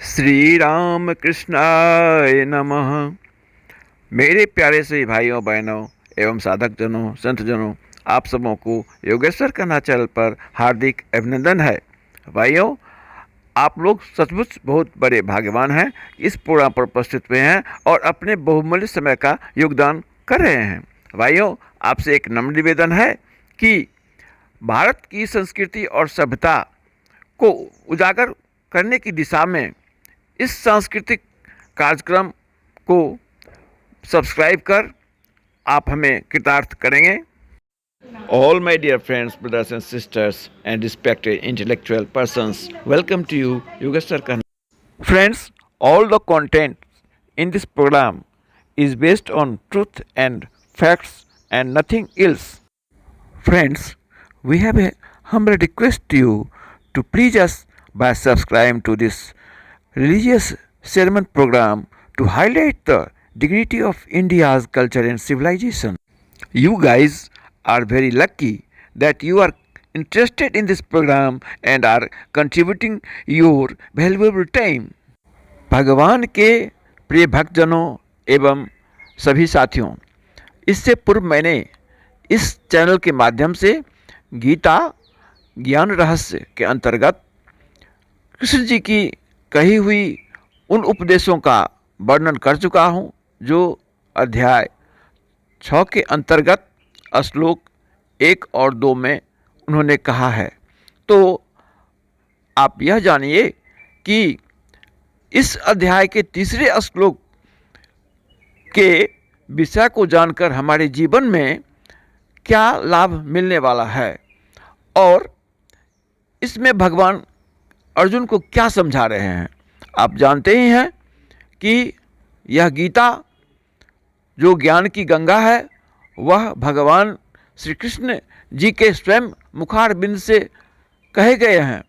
श्री राम कृष्णाय नमः। मेरे प्यारे से भाइयों बहनों एवं साधक जनों संत जनों, आप सबों को योगेश्वर कन्हा चैनल पर हार्दिक अभिनंदन है। भाइयों, आप लोग सचमुच बहुत बड़े भाग्यवान हैं, इस प्रोग्राम पर उपस्थित हुए हैं और अपने बहुमूल्य समय का योगदान कर रहे हैं। भाइयों, आपसे एक नम्र निवेदन है कि भारत की संस्कृति और सभ्यता को उजागर करने की दिशा में इस सांस्कृतिक कार्यक्रम को सब्सक्राइब कर आप हमें कृतार्थ करेंगे। All my dear friends, brothers and sisters and respected intellectual persons, welcome to you, Yogeshwar Khanna. Friends, all the content in this program is based on truth and facts and nothing else. Friends, we have a humble request to you to please us by subscribing to this religious sermon program to highlight the dignity of India's culture and civilization. You guys are very lucky that you are interested in this program and are contributing your valuable time. भगवान के प्रिय भक्तजनों एवं सभी साथियों, इससे पूर्व मैंने इस चैनल के माध्यम से गीता ज्ञान रहस्य के अंतर्गत कृष्ण जी की कही हुई उन उपदेशों का वर्णन कर चुका हूँ जो अध्याय 6 के अंतर्गत श्लोक 1 और 2 में उन्होंने कहा है। तो आप यह जानिए कि इस अध्याय के तीसरे श्लोक के विषय को जानकर हमारे जीवन में क्या लाभ मिलने वाला है और इसमें भगवान अर्जुन को क्या समझा रहे हैं। आप जानते ही हैं कि यह गीता जो ज्ञान की गंगा है वह भगवान श्री कृष्ण जी के स्वयं मुखारबिंद से कहे गए हैं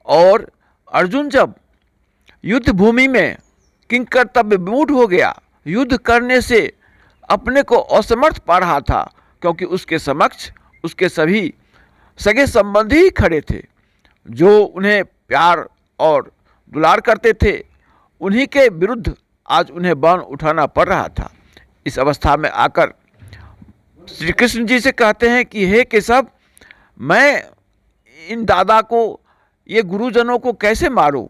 और अर्जुन जब युद्ध भूमि में किंकर्तव्य विमूढ़ हो गया, युद्ध करने से अपने को असमर्थ पा रहा था क्योंकि उसके समक्ष उसके सभी सगे संबंधी ही खड़े थे जो उन्हें प्यार और दुलार करते थे, उन्हीं के विरुद्ध आज उन्हें बाण उठाना पड़ रहा था। इस अवस्था में आकर श्री कृष्ण जी से कहते हैं कि हे केशव, मैं इन दादा को, ये गुरुजनों को कैसे मारूं।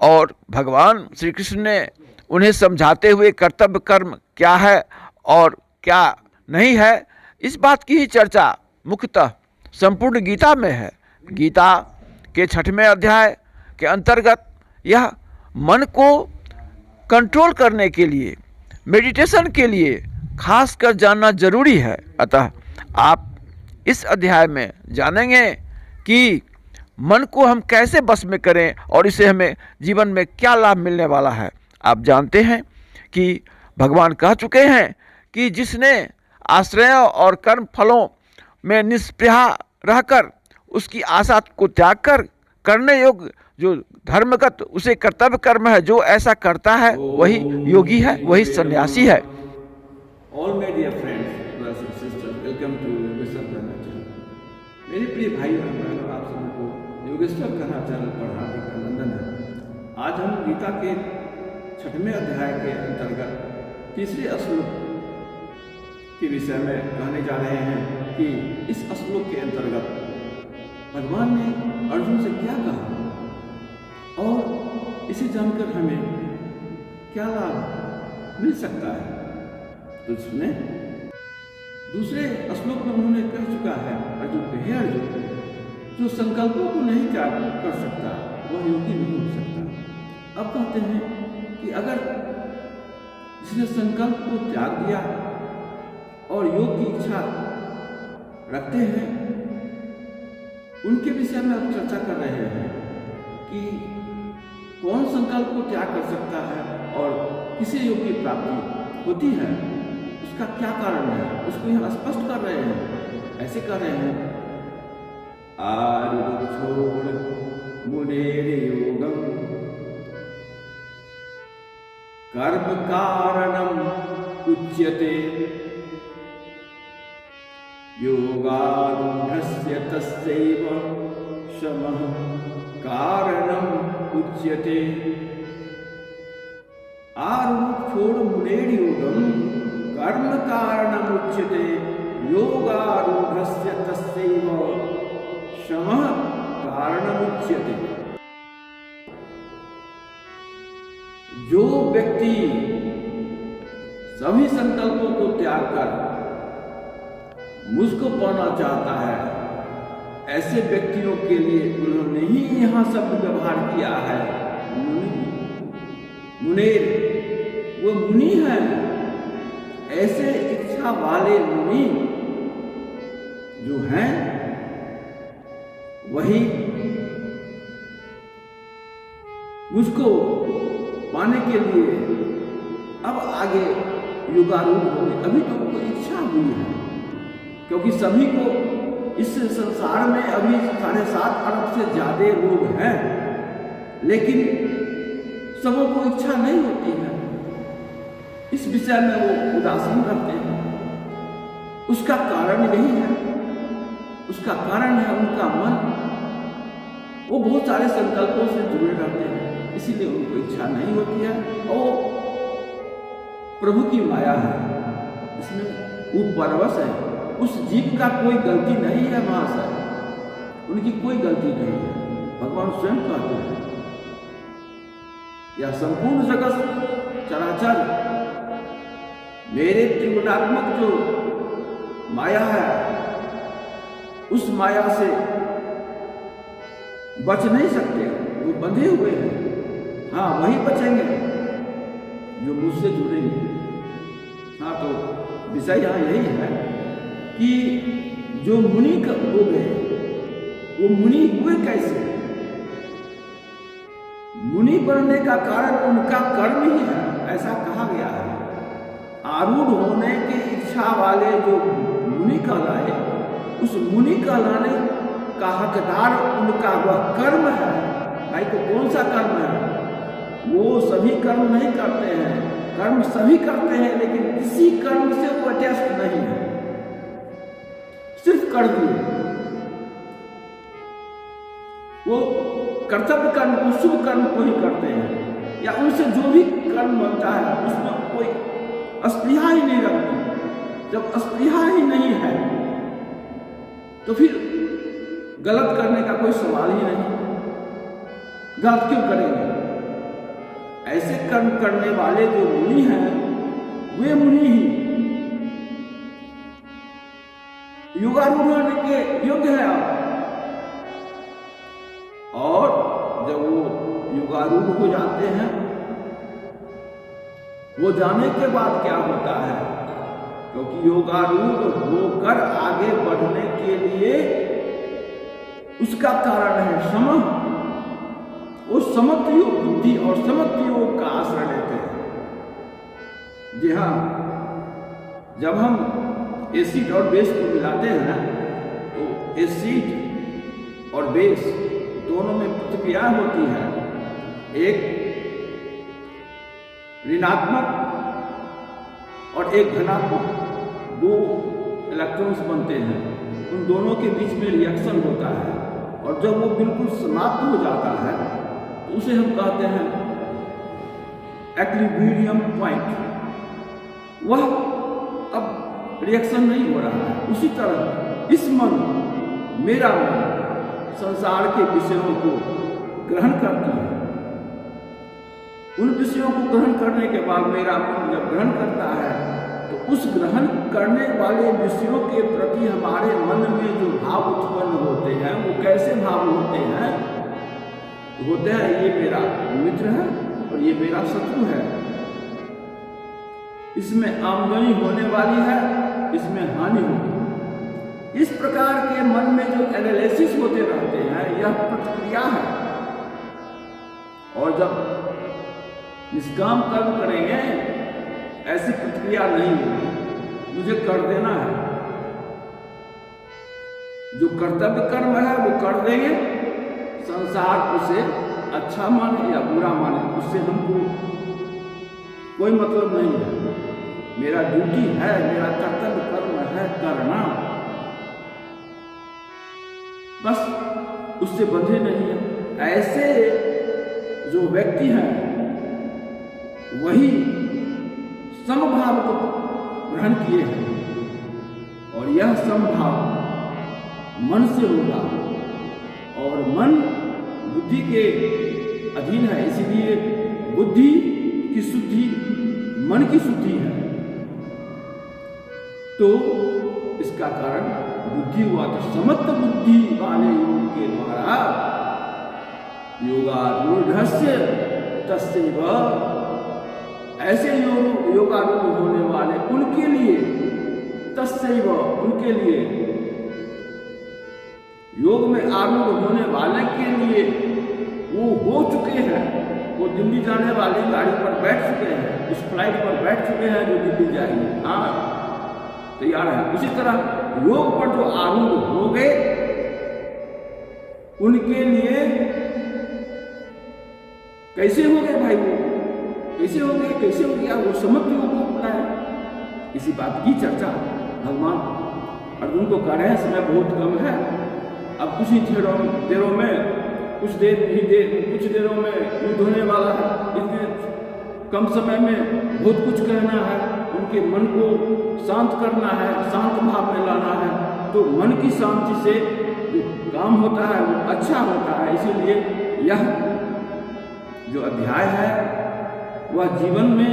और भगवान श्री कृष्ण ने उन्हें समझाते हुए कर्तव्य कर्म क्या है और क्या नहीं है, इस बात की ही चर्चा मुख्यतः संपूर्ण गीता में है। गीता के 6वें अध्याय के अंतर्गत यह मन को कंट्रोल करने के लिए, मेडिटेशन के लिए खास कर जानना जरूरी है। अतः आप इस अध्याय में जानेंगे कि मन को हम कैसे बस में करें और इसे हमें जीवन में क्या लाभ मिलने वाला है। आप जानते हैं कि भगवान कह चुके हैं कि जिसने आश्रय और कर्म फलों में निष्प्रह रहकर उसकी आशा को त्याग कर करने योग्य जो धर्मगत उसे कर्तव्य कर्म है, जो ऐसा करता है वही योगी है, वही सन्यासी है। All my dear friends, brothers and sisters, welcome to Yogeshwar Kanha channel. मेरे प्रिय भाई बहनों, आप सभी को योगेश्वर कन्हा चैनल पर हार्दिक अभिनंदन है। आज हम गीता के 6वें अध्याय के अंतर्गत तीसरे श्लोक के विषय में कहने जा रहे हैं कि इस श्लोक के अंतर्गत भगवान ने अर्जुन से क्या कहा और इसे जानकर हमें क्या लाभ मिल सकता है। तो सुने, दूसरे श्लोक में उन्होंने कह चुका है अर्जुन को, हे अर्जुन, जो संकल्पों को नहीं त्याग कर सकता वह योगी नहीं हो सकता। अब कहते हैं कि अगर जिसने संकल्प को त्याग दिया और योग की इच्छा रखते हैं, उनके विषय में अब चर्चा कर रहे हैं कि कौन संकल्प को त्याग कर सकता है और किसे योग की प्राप्ति होती है, उसका क्या कारण है, उसको यहाँ स्पष्ट कर रहे हैं। ऐसे कर रहे हैं, आरुढ़ छोड़ मुनेर योगम कर्म कारणम उच्यते योगारूढ़स्य तस्यैव शमः कारणम उच्यते। आरूढ़ मुनेर योगम कर्म कारणमुच्यते योगारूढ़स्य तस्यैव शमः कारणमुच्यते। जो व्यक्ति सभी संकल्पों को त्याग कर मुझको पाना चाहता है, ऐसे व्यक्तियों के लिए उन्होंने ही यहाँ शब्द व्यवहार किया है मुनेर। वो मुनि है, ऐसे इच्छा वाले मुनि जो हैं वही मुझको पाने के लिए अब आगे युगारूढ़ हो गए। अभी तो उनको इच्छा हुई है, क्योंकि सभी को इस संसार में अभी 7.5 अरब से ज्यादा लोग हैं, लेकिन सबों को इच्छा नहीं होती है। इस विषय में वो उदासीन रहते हैं। उसका कारण यही है, उसका कारण है उनका मन। वो बहुत सारे संकल्पों से जुड़े रहते हैं, इसीलिए उनको इच्छा नहीं होती है। और प्रभु की माया है, इसमें वो परवश है। उस जीव का कोई गलती नहीं है महाशय, उनकी कोई गलती नहीं है। भगवान स्वयं कहते हैं यह संपूर्ण जगत चराचर मेरे त्रिगुणात्मक जो माया है, उस माया से बच नहीं सकते, वो बंधे हुए हैं। हाँ, वही बचेंगे जो मुझसे जुड़ेंगे। हाँ, तो विषय यहाँ यही है कि जो मुनि हो गए, वो मुनि हुए कैसे? मुनि बनने का कारण उनका कर्म ही है, ऐसा कहा गया है। आरूढ़ होने की इच्छा वाले जो मुनि कहलाए, उस मुनि कहलाने का हकदार उनका वह कर्म है। भाई, तो कौन सा कर्म है? वो सभी कर्म नहीं करते हैं, कर्म सभी करते हैं, लेकिन किसी कर्म से वो अटैच नहीं है, सिर्फ कर दिए। वो कर्तव्य कर्म को, शुभ कर्म को ही करते हैं, या उनसे जो भी कर्म बनता है उसमें कोई अस्पृहा ही नहीं रखती। जब अस्पृहा ही नहीं है तो फिर गलत करने का कोई सवाल ही नहीं। गलत क्यों करेंगे? ऐसे कर्म करने वाले जो मुनि हैं, वे मुनि ही युगारूढ़ होने के योग्य है। आप और जब वो युगारूढ़ हो जाते हैं, वो जाने के बाद क्या होता है, क्योंकि योगारूढ़ होकर आगे बढ़ने के लिए उसका कारण है सम। वो समत्वयोग बुद्धि और समत्वयोग का आश्रय लेते हैं। जी हाँ, जब हम एसिड और बेस को मिलाते हैं तो एसिड और बेस दोनों में प्रतिक्रिया होती है। एक ऋणात्मक और एक धनात्मक, 2 इलेक्ट्रॉन्स बनते हैं। उन दोनों के बीच में रिएक्शन होता है, और जब वो बिल्कुल समाप्त हो जाता है तो उसे हम कहते हैं इक्विलिब्रियम पॉइंट। वह अब रिएक्शन नहीं हो रहा है। उसी तरह इस मन, मेरा मन, संसार के विषयों को ग्रहण करती है। उन विषयों को ग्रहण करने के बाद मेरा मन जब ग्रहण करता है, तो उस ग्रहण करने वाले विषयों के प्रति हमारे मन में जो भाव उत्पन्न होते हैं, वो कैसे भाव होते हैं? होते हैं ये मेरा मित्र है और ये मेरा शत्रु है, इसमें आमदनी होने वाली है, इसमें हानि होगी। इस प्रकार के मन में जो एनालिसिस होते रहते हैं, यह प्रतिक्रिया है। और जब निष्काम कर्म करेंगे, ऐसी प्रतिक्रिया नहीं होगी। मुझे कर देना है, जो कर्तव्य कर्म है वो कर देंगे। संसार उसे अच्छा माने या बुरा माने, उससे हमको कोई मतलब नहीं है। मेरा ड्यूटी है, मेरा कर्तव्य कर्म है करना, बस उससे बंधे नहीं है। ऐसे जो व्यक्ति हैं वही समभाव को ग्रहण किए हैं और यह समभाव मन से होगा और मन बुद्धि के अधीन है, इसीलिए बुद्धि की शुद्धि मन की शुद्धि है। तो इसका कारण बुद्धि हुआ। तो समत्व बुद्धि वाले योग के द्वारा योगारूढ़स्य तस्यैव, ऐसे योगारूढ़ होने वाले उनके लिए, तस्यैव उनके लिए, योग में आरूढ़ होने वाले के लिए वो हो चुके हैं, वो दिल्ली जाने वाली गाड़ी पर बैठ चुके हैं, उस फ्लाइट पर बैठ चुके हैं जो दिल्ली जाएंगे, हाँ तैयार है। उसी तरह योग पर जो आरूढ़ हो गए उनके लिए कैसे हो गए भाई, वो कैसे हो गए, कैसे हो गया वो समझ योग अपनाया। इसी बात की चर्चा भगवान अर्जुन को कर रहे हैं। समय बहुत कम है, अब कुछ ही देरों में, कुछ देरों में युद्ध होने वाला है। इतने कम समय में बहुत कुछ कहना है, उनके मन को शांत करना है, शांत भाव में लाना है। तो मन की शांति से जो काम होता है वो अच्छा होता है। इसीलिए यह जो अध्याय है वह जीवन में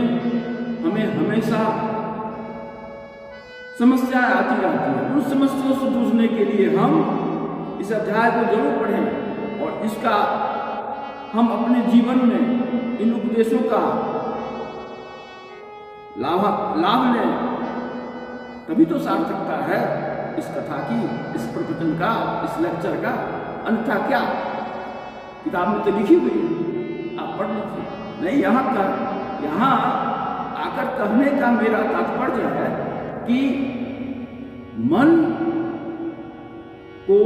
हमें हमेशा समस्याएं आती रहती हैं। उन समस्याओं से जूझने के लिए हम इस अध्याय को जरूर पढ़ें और इसका हम अपने जीवन में इन उपदेशों का लाभ लें, तभी तो सार्थकता है इस कथा की, इस प्रवचन का, इस लेक्चर का। अन्यथा क्या, किताब में तो लिखी हुई है, आप पढ़ लीजिए। नहीं, यहाँ आकर कहने का मेरा तात्पर्य है कि मन को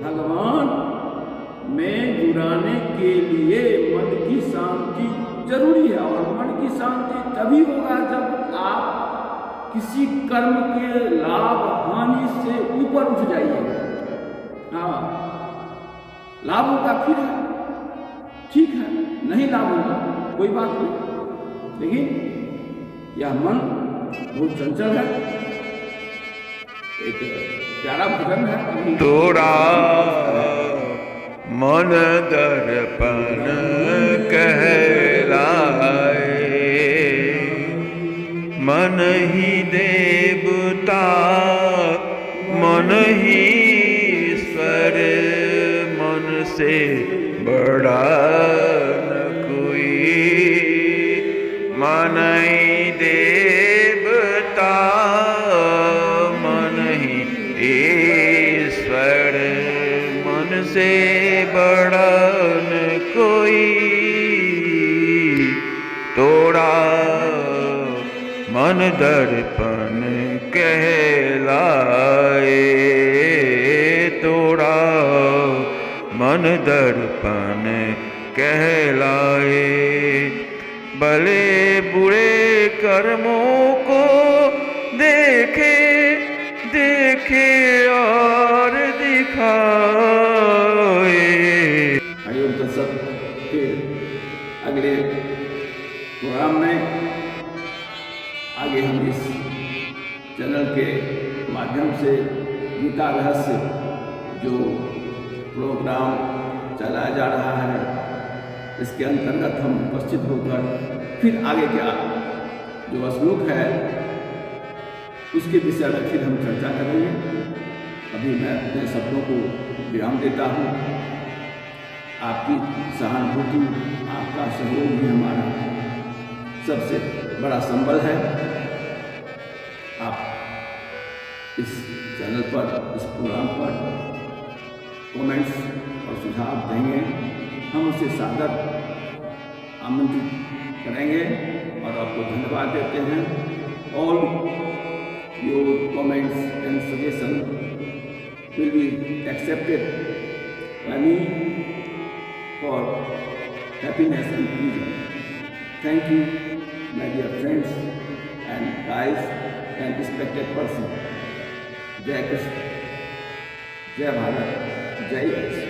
भगवान में जुड़ाने के लिए मन की शांति जरूरी है। और मन की शांति तभी होगा जब आप किसी कर्म के लाभ हानि से ऊपर उठ जाइएगा। हाँ, लाभ होगा फिर ठीक है, नहीं लाभ होगा कोई बात नहीं, लेकिन यह मन बहुत चंचल है। एक प्यारा भजन है, तोड़ा मन दर्पण कहलाए, मन ही देवता मन ही ईश्वर, मन से बड़ा न कोई, मन ही देवता मन ही ईश्वर, मन से बड़ा न कोई। तोड़ा मन दर्पण कहलाए, तोड़ा मन दर्पण कहलाए। भले बुरे कर्मों को देखे देखे और दिखाए। फिर अगले प्रोग्राम में आगे हम इस चैनल के माध्यम से गीता रहस्य जो प्रोग्राम चलाया जा रहा है, इसके अंतर्गत हम उपस्थित होकर फिर आगे क्या जो श्लोक है उसके विषय में फिर हम चर्चा करेंगे। अभी मैं अपने शब्दों को विराम देता हूँ। आपकी सहानुभूति, आपका सहयोग ही हमारा सबसे बड़ा संबल है। आप इस चैनल पर, इस प्रोग्राम पर कमेंट्स और सुझाव देंगे, हम उसे सादर आमंत्रित करेंगे और आपको धन्यवाद देते हैं। All your comments and suggestion will be accepted by me for happiness and pleasure. Thank you, my dear friends and guys and respected person. Jai Krishna, Jai Bharat, Jai Krishna.